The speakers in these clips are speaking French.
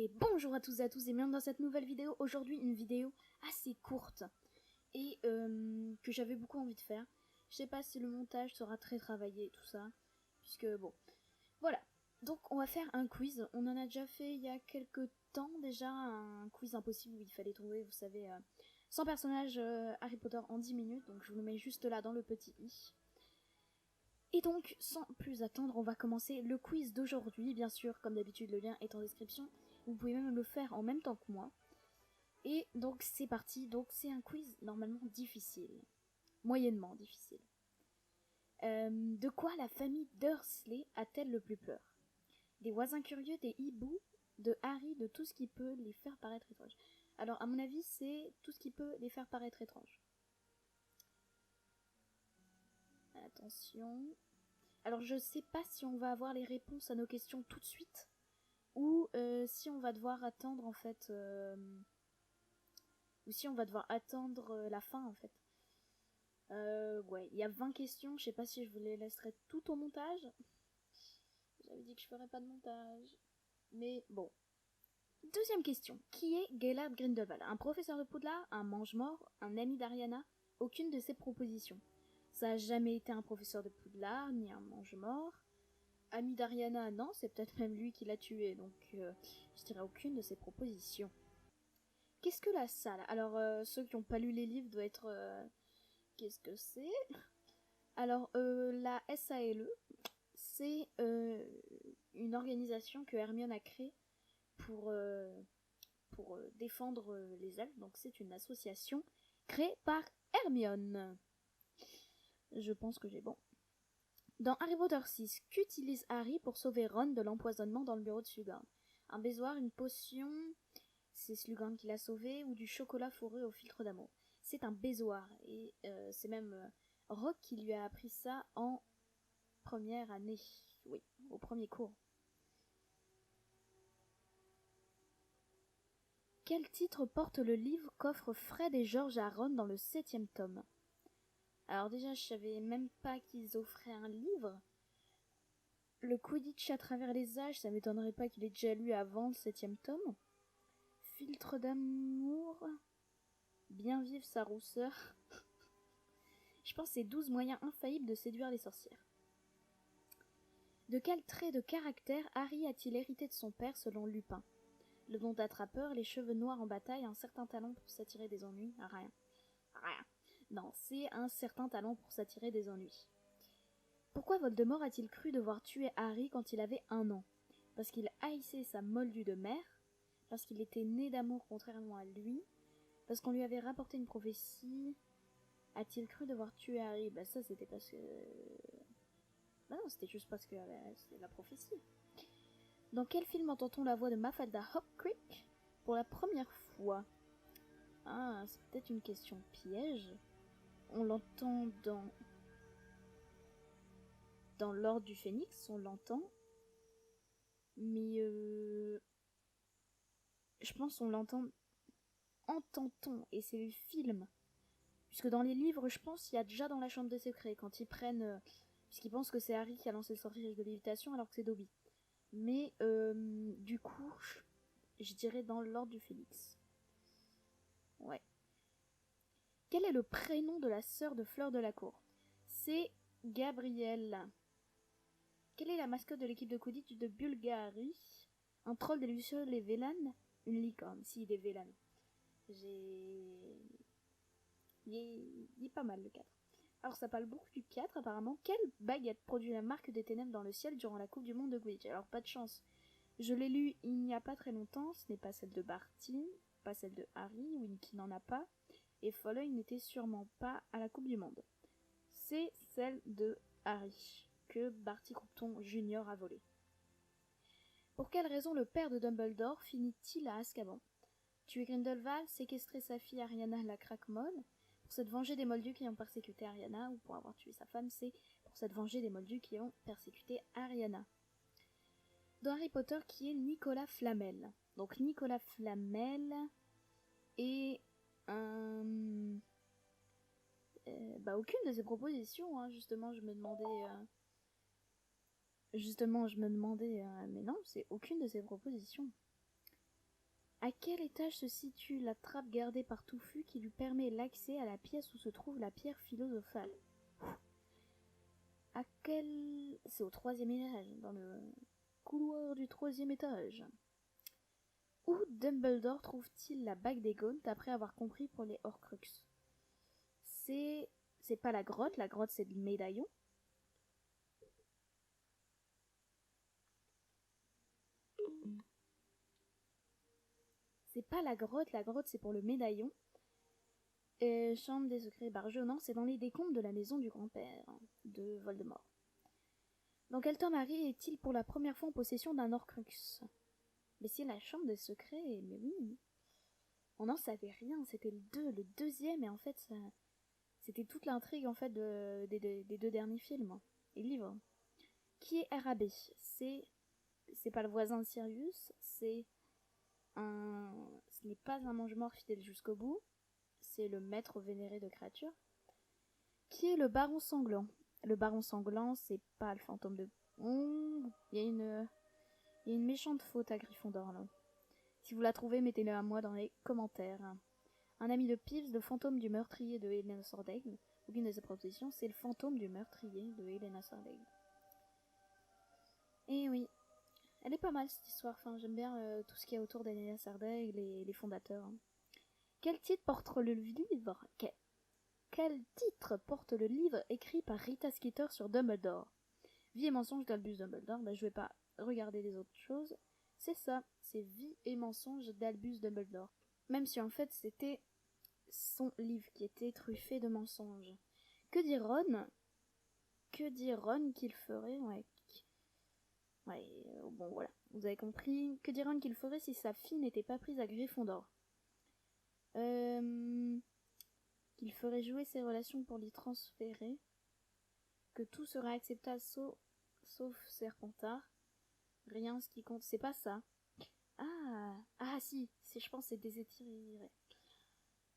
Et bonjour à tous et à tous et bienvenue dans cette nouvelle vidéo. Aujourd'hui une vidéo assez courte et que j'avais beaucoup envie de faire. Je sais pas si le montage sera très travaillé et tout ça, puisque bon, voilà. Donc on va faire un quiz. On en a déjà fait il y a quelques temps déjà, un quiz impossible où il fallait trouver, vous savez, 100 personnages Harry Potter en 10 minutes. Donc je vous le mets juste là dans le petit i. Et donc, sans plus attendre, on va commencer le quiz d'aujourd'hui. Bien sûr, comme d'habitude, le lien est en description. Vous pouvez même le faire en même temps que moi. Et donc, c'est parti. Donc, c'est un quiz normalement difficile. Moyennement difficile. De quoi la famille Dursley a-t-elle le plus peur? Des voisins curieux, des hiboux, de Harry, de tout ce qui peut les faire paraître étranges. Alors, à mon avis, c'est tout ce qui peut les faire paraître étranges. Attention. Alors je sais pas si on va avoir les réponses à nos questions tout de suite ou si on va devoir attendre en fait ou si on va devoir attendre la fin en fait. Ouais, il y a 20 questions, je sais pas si je vous les laisserai tout au montage. J'avais dit que je ferais pas de montage. Mais bon. Deuxième question. Qui est Gellert Grindelwald? Un professeur de Poudlard, un mange-mort, un ami d'Ariana? Aucune de ces propositions. Ça a jamais été un professeur de Poudlard, ni un mange-mort. Ami d'Ariana, non, c'est peut-être même lui qui l'a tué, donc je dirais aucune de ses propositions. Qu'est-ce que la salle? Alors, ceux qui n'ont pas lu les livres doivent être... qu'est-ce que c'est? Alors, la SALE, c'est une organisation que Hermione a créée pour défendre les elfes, donc c'est une association créée par Hermione. Je pense que j'ai bon. Dans Harry Potter 6, qu'utilise Harry pour sauver Ron de l'empoisonnement dans le bureau de Slughorn? Un baignoire, une potion, c'est Slughorn qui l'a sauvé, ou du chocolat fourré au filtre d'amour? C'est un baignoire, et c'est même Rogue qui lui a appris ça en première année, oui, au premier cours. Quel titre porte le livre qu'offrent Fred et George à Ron dans le 7e tome? Alors déjà, je savais même pas qu'ils offraient un livre. Le Quidditch à travers les âges, ça m'étonnerait pas qu'il ait déjà lu avant le 7e tome. Filtre d'amour. Bien vivre sa rousseur. Je pense que c'est 12 moyens infaillibles de séduire les sorcières. De quel trait de caractère Harry a-t-il hérité de son père selon Lupin? Le don d'attrapeur, les cheveux noirs en bataille, un certain talent pour s'attirer des ennuis? Rien. Rien. Non, c'est un certain talent pour s'attirer des ennuis. Pourquoi Voldemort a-t-il cru devoir tuer Harry quand il avait 1 an? Parce qu'il haïssait sa moldue de mère? Parce qu'il était né d'amour contrairement à lui? Parce qu'on lui avait rapporté une prophétie? A-t-il cru devoir tuer Harry? Bah ça c'était parce que... Bah non, c'était juste parce que c'était la prophétie. Dans quel film entend-on la voix de Mafalda Hopkirk pour la première fois? Ah, c'est peut-être une question piège. On l'entend dans l'Ordre du Phénix, on l'entend. Mais je pense qu'on l'entend... Entend-on, et c'est le film. Puisque dans les livres, je pense qu'il y a déjà dans la chambre des secrets, quand ils prennent... puisqu'ils pensent que c'est Harry qui a lancé le sortilège de lévitation alors que c'est Dobby. Mais du coup, je dirais dans l'Ordre du Phénix. Ouais. Quel est le prénom de la sœur de Fleur de la Cour? C'est Gabrielle. Quelle est la mascotte de l'équipe de Quidditch de Bulgarie? Un troll des Lucioles et Vélan? Une licorne, si, des Vélan. Il est pas mal le 4. Alors ça parle beaucoup du 4 apparemment. Quelle baguette produit la marque des ténèbres dans le ciel durant la coupe du monde de Quidditch? Alors pas de chance. Je l'ai lu il n'y a pas très longtemps. Ce n'est pas celle de Barty, pas celle de Harry, Winky n'en a pas. Et Foley n'était sûrement pas à la coupe du monde. C'est celle de Harry, que Barty Croupton Junior a volée. Pour quelle raison le père de Dumbledore finit-il à Azkaban? Tuer Grindelwald, séquestrer sa fille Ariana la craque-molle, pour s'être vengé des Moldus qui ont persécuté Ariana, ou pour avoir tué sa femme, c'est pour s'être vengé des Moldus qui ont persécuté Ariana. Dans Harry Potter, qui est Nicolas Flamel? Donc Nicolas Flamel est un... aucune de ces propositions, hein. Justement, je me demandais... mais non, c'est aucune de ces propositions. À quel étage se situe la trappe gardée par Touffu qui lui permet l'accès à la pièce où se trouve la pierre philosophale? À quel... C'est au 3e étage, dans le couloir du 3e étage. Où Dumbledore trouve-t-il la bague des Gaunts après avoir compris pour les Horcruxes? C'est pas la grotte c'est le médaillon. C'est pas la grotte c'est pour le médaillon. Chambre des secrets barjot, non, c'est dans les décombres de la maison du grand-père de Voldemort. Dans quel tome Harry est-il pour la première fois en possession d'un Horcrux? Mais c'est la chambre des secrets, mais oui. On n'en savait rien, c'était le deuxième, et en fait, c'était toute l'intrigue en fait des 2 derniers films et livres. Qui est RAB? C'est pas le voisin de Sirius, ce n'est pas un mange-mort fidèle jusqu'au bout, c'est le maître vénéré de créatures. Qui est le baron sanglant? Le baron sanglant, c'est pas le fantôme de... Il y a une méchante faute à Gryffondor là. Si vous la trouvez, mettez-le à moi dans les commentaires. Un ami de Peeves, le fantôme du meurtrier de Helena Sordaigle. Aucune de ses propositions, c'est le fantôme du meurtrier de Helena Sordaigle. Et oui, elle est pas mal cette histoire, enfin, j'aime bien tout ce qu'il y a autour d'Helena Sordaigle et les fondateurs. Quel titre porte le livre Quel titre porte le livre écrit par Rita Skeeter sur Dumbledore? Vie et mensonge d'Albus Dumbledore. Je vais pas regarder les autres choses. C'est ça, c'est Vie et mensonge d'Albus Dumbledore. Même si en fait c'était son livre qui était truffé de mensonges. Que dit Ron? Que dit Ron qu'il ferait? Bon voilà, vous avez compris. Que dit Ron qu'il ferait si sa fille n'était pas prise à Gryffondor? Qu'il ferait jouer ses relations pour l'y transférer. Que tout sera acceptable sauf Serpentard. Rien ce qui compte, c'est pas ça. Ah si, je pense que c'est désétiré.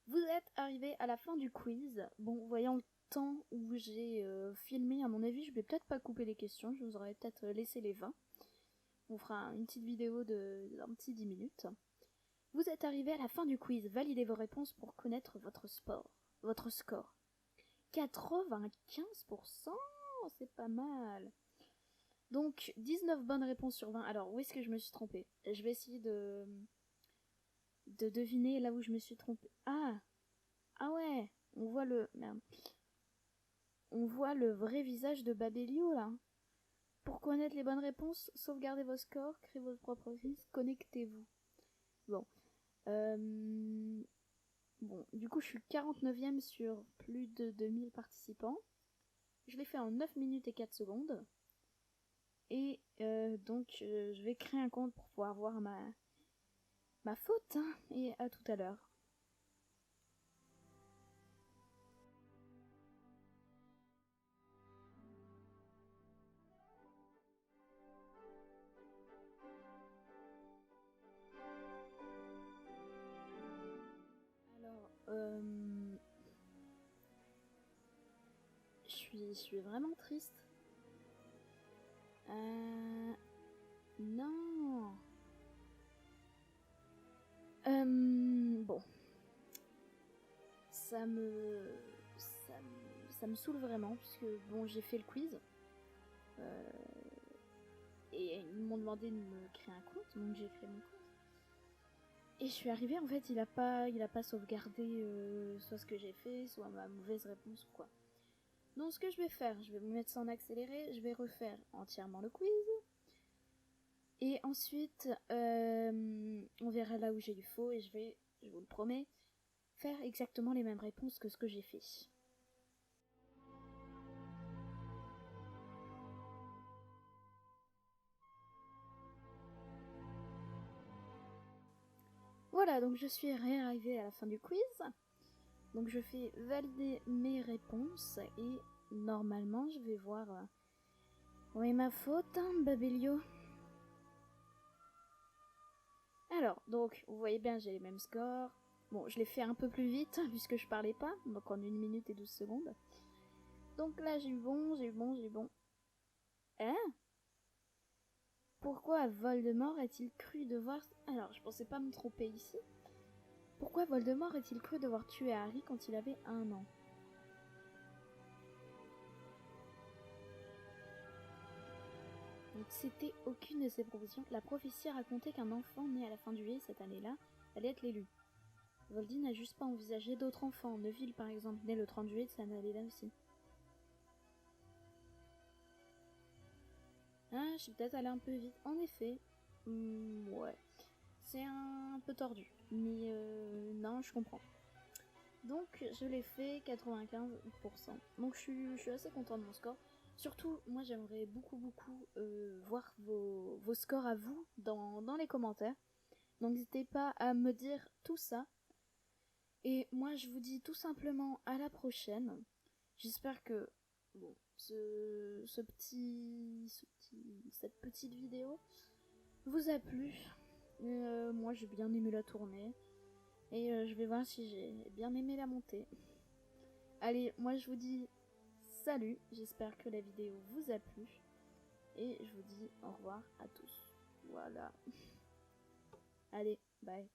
Vous êtes arrivé à la fin du quiz. Bon, voyant le temps où j'ai filmé, à mon avis, je vais peut-être pas couper les questions. Je vous aurais peut-être laissé les 20. On fera une petite vidéo d'un petit 10 minutes. Vous êtes arrivé à la fin du quiz. Validez vos réponses pour connaître votre score. 95%, c'est pas mal. Donc, 19 bonnes réponses sur 20. Alors, où est-ce que je me suis trompée? Je vais essayer de deviner là où je me suis trompée. Ah ouais, on voit on voit le vrai visage de Babelio là. Pour connaître les bonnes réponses, sauvegardez vos scores, créez votre propre liste, connectez-vous. Bon. Bon, du coup je suis 49ème sur plus de 2000 participants. Je l'ai fait en 9 minutes et 4 secondes. Et donc je vais créer un compte pour pouvoir voir ma faute. Hein, et à tout à l'heure. Alors, je suis vraiment triste. Non. Bon. Ça me saoule vraiment, puisque bon, j'ai fait le quiz. Et ils m'ont demandé de me créer un compte, donc j'ai créé mon compte. Et je suis arrivée, en fait, il a pas sauvegardé soit ce que j'ai fait, soit ma mauvaise réponse ou quoi. Donc ce que je vais faire, je vais me mettre ça en accéléré, je vais refaire entièrement le quiz. Et ensuite, on verra là où j'ai eu faux et je vous le promets, faire exactement les mêmes réponses que ce que j'ai fait. Voilà, donc je suis réarrivée à la fin du quiz. Donc je fais valider mes réponses et normalement je vais voir où est ma faute, hein, Babelio. Alors, donc, vous voyez bien, j'ai les mêmes scores. Bon, je l'ai fait un peu plus vite, puisque je parlais pas, donc en 1 minute et 12 secondes. Donc là, j'ai eu bon. Hein? Pourquoi Voldemort a-t-il cru devoir... Alors, je pensais pas me tromper ici. Pourquoi Voldemort a-t-il cru devoir tuer Harry quand il avait 1 an? Donc c'était aucune de ses propositions. La prophétie racontait qu'un enfant né à la fin du juillet cette année-là allait être l'élu. Voldy n'a juste pas envisagé d'autres enfants. Neville, par exemple, né le 30 juillet de cette année-là aussi. Ah, je suis peut-être allée un peu vite. En effet, ouais. C'est un peu tordu. Mais non, je comprends. Donc, je l'ai fait 95%. Donc, je suis assez contente de mon score. Surtout, moi, j'aimerais beaucoup voir vos scores à vous dans les commentaires. Donc, n'hésitez pas à me dire tout ça. Et moi, je vous dis tout simplement à la prochaine. J'espère que bon, cette petite vidéo vous a plu. Moi, j'ai bien aimé la tournée. Et je vais voir si j'ai bien aimé la montée. Allez, moi je vous dis salut. J'espère que la vidéo vous a plu. Et je vous dis au revoir à tous. Voilà. Allez, bye.